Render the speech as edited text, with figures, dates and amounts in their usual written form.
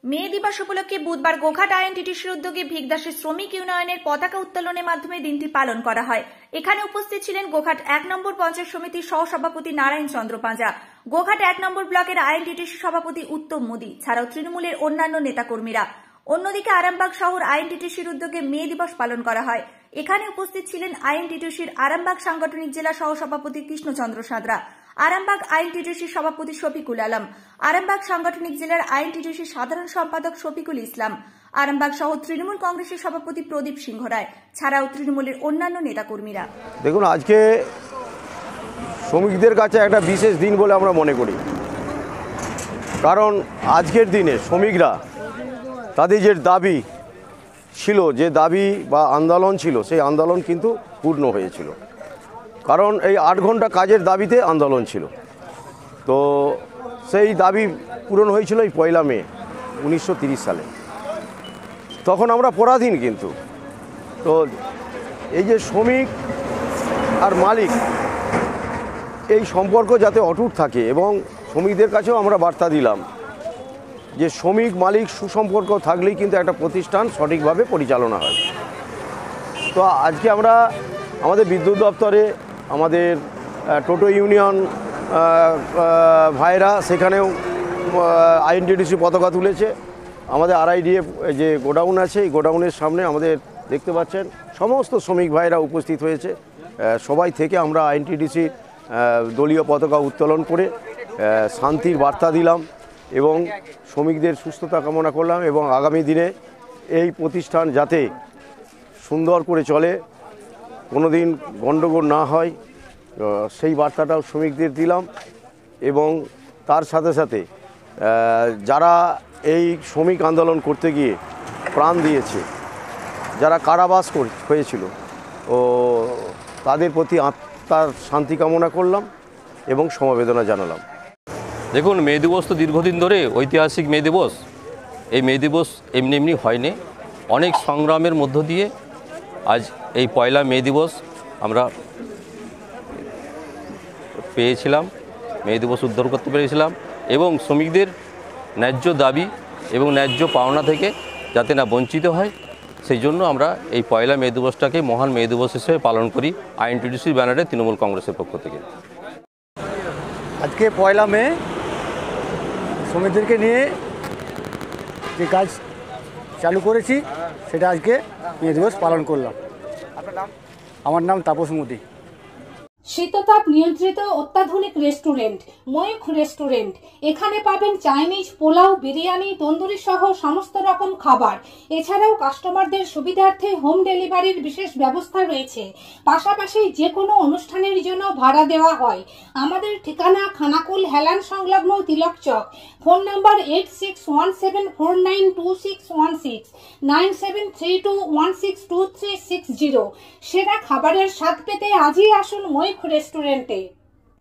মে দিবস উপলক্ষে বুধবার গোঘাট আইএনটিটিসির উদ্যোগে ভিগদাসের শ্রমিক ইউনিয়নের পতাকা উত্তোলনের মাধ্যমে দিনটি পালন করা হয়। এখানে উপস্থিত ছিলেন গোঘাট ১ নম্বর পঞ্চায়েত সমিতির সহসভাপতি নারায়ণ চন্দ্র পাঁজা, গোঘাট ১ নম্বর ব্লকের আইএনটিটিসি সভাপতি উত্তম মোদী ছাড়াও তৃণমূলের অন্যান্য নেতাকর্মীরা। অন্যদিকে আরামবাগ শহর আইএনটিটিসির উদ্যোগে মে দিবস পালন করা হয়। এখানে উপস্থিত ছিলেন আইএনটিটিসির আরামবাগ সাংগঠনিক জেলা সহসভাপতি কৃষ্ণচন্দ্র সাঁতরা, আরামবাগ আইএনটিটিসির সভাপতি শফিকুল আলম, আরামবাগ সাংগঠনিক জেলার আইএনটিটিসির সাধারণ সম্পাদক শফিকুল ইসলাম, আরামবাগ শহর তৃণমূল কংগ্রেসের সভাপতি প্রদীপ সিংহ রায় ছাড়াও তৃণমূলের অন্যান্য নেতাকর্মীরা। দেখুন, আজকে শ্রমিকদের কাছে একটা বিশেষ দিন বলে আমরা মনে করি, কারণ আজকের দিনে শ্রমিকরা তাদের যে দাবি ছিল, যে দাবি বা আন্দোলন ছিল, সেই আন্দোলন কিন্তু পূর্ণ হয়েছিল। কারণ এই ৮ ঘন্টা কাজের দাবিতে আন্দোলন ছিল, তো সেই দাবি পূরণ হয়েছিল এই ১ মে ১৯৩০ সালে। তখন আমরা পরাধীন, কিন্তু তো এই যে শ্রমিক আর মালিক এই সম্পর্ক যাতে অটুট থাকে, এবং শ্রমিকদের কাছেও আমরা বার্তা দিলাম যে শ্রমিক মালিক সুসম্পর্ক থাকলেই কিন্তু একটা প্রতিষ্ঠান সঠিকভাবে পরিচালনা হয়। তো আজকে আমরা আমাদের বিদ্যুৎ দপ্তরে আমাদের টোটো ইউনিয়ন ভাইরা সেখানেও আইএনটিটিসি পতাকা তুলেছে। আমাদের আরআইডিএফ যে গোডাউন আছে, এই গোডাউনের সামনে আমাদের দেখতে পাচ্ছেন সমস্ত শ্রমিক ভাইরা উপস্থিত হয়েছে। সবাই থেকে আমরা আইএনটিটিসি দলীয় পতাকা উত্তোলন করে শান্তির বার্তা দিলাম এবং শ্রমিকদের সুস্থতা কামনা করলাম, এবং আগামী দিনে এই প্রতিষ্ঠান যাতে সুন্দর করে চলে, কোনো দিন গণ্ডগোল না হয়, সেই বার্তাটাও শ্রমিকদের দিলাম। এবং তার সাথে সাথে যারা এই শ্রমিক আন্দোলন করতে গিয়ে প্রাণ দিয়েছে, যারা কারাবাস হয়েছিল, ও তাদের প্রতি আত্মার শান্তি কামনা করলাম এবং সমবেদনা জানালাম। দেখুন, মে দিবস তো দীর্ঘদিন ধরে ঐতিহাসিক মে দিবস। এই মে দিবস এমনি এমনি হয়নি, অনেক সংগ্রামের মধ্য দিয়ে আজ এই ১ মে দিবস আমরা পেয়েছিলাম, মে দিবস উদ্ধার করতে পেরেছিলাম। এবং শ্রমিকদের ন্যায্য দাবি এবং ন্যায্য পাওনা থেকে যাতে না বঞ্চিত হয়, সেই জন্য আমরা এই ১ মে দিবসটাকে মহান মে দিবস হিসেবে পালন করি আইএনটিটিসির ব্যানারে তৃণমূল কংগ্রেসের পক্ষ থেকে। আজকে ১ মে শ্রমিকদেরকে নিয়ে যে কাজ চালু করেছি, সেটা আজকে মে দিবস পালন করলাম। আমার নাম তাপস মোদী। শীততাপ নিয়ন্ত্রিত অত্যাধুনিক রেস্টুরেন্ট ময়ূখ রেস্টুরেন্ট। এখানে পাবেন চাইনিজ, পোলাও, বিরিয়ানি, তন্দুরি সহ সমস্ত রকম খাবার। এছাড়াও কাস্টমারদের সুবিধার্থে হোম ডেলিভারির বিশেষ ব্যবস্থা রয়েছে। পাশাপাশি যে কোনো অনুষ্ঠানের জন্য ভাড়া দেওয়া হয়। আমাদের ঠিকানা খানাকুল হেলান সংলগ্ন তিলক চক। Phone number 8617492616 9732162360। সেরা খাবারের স্বাদ পেতে আজই আসুন ময়ূখ রেস্টুরেন্টে।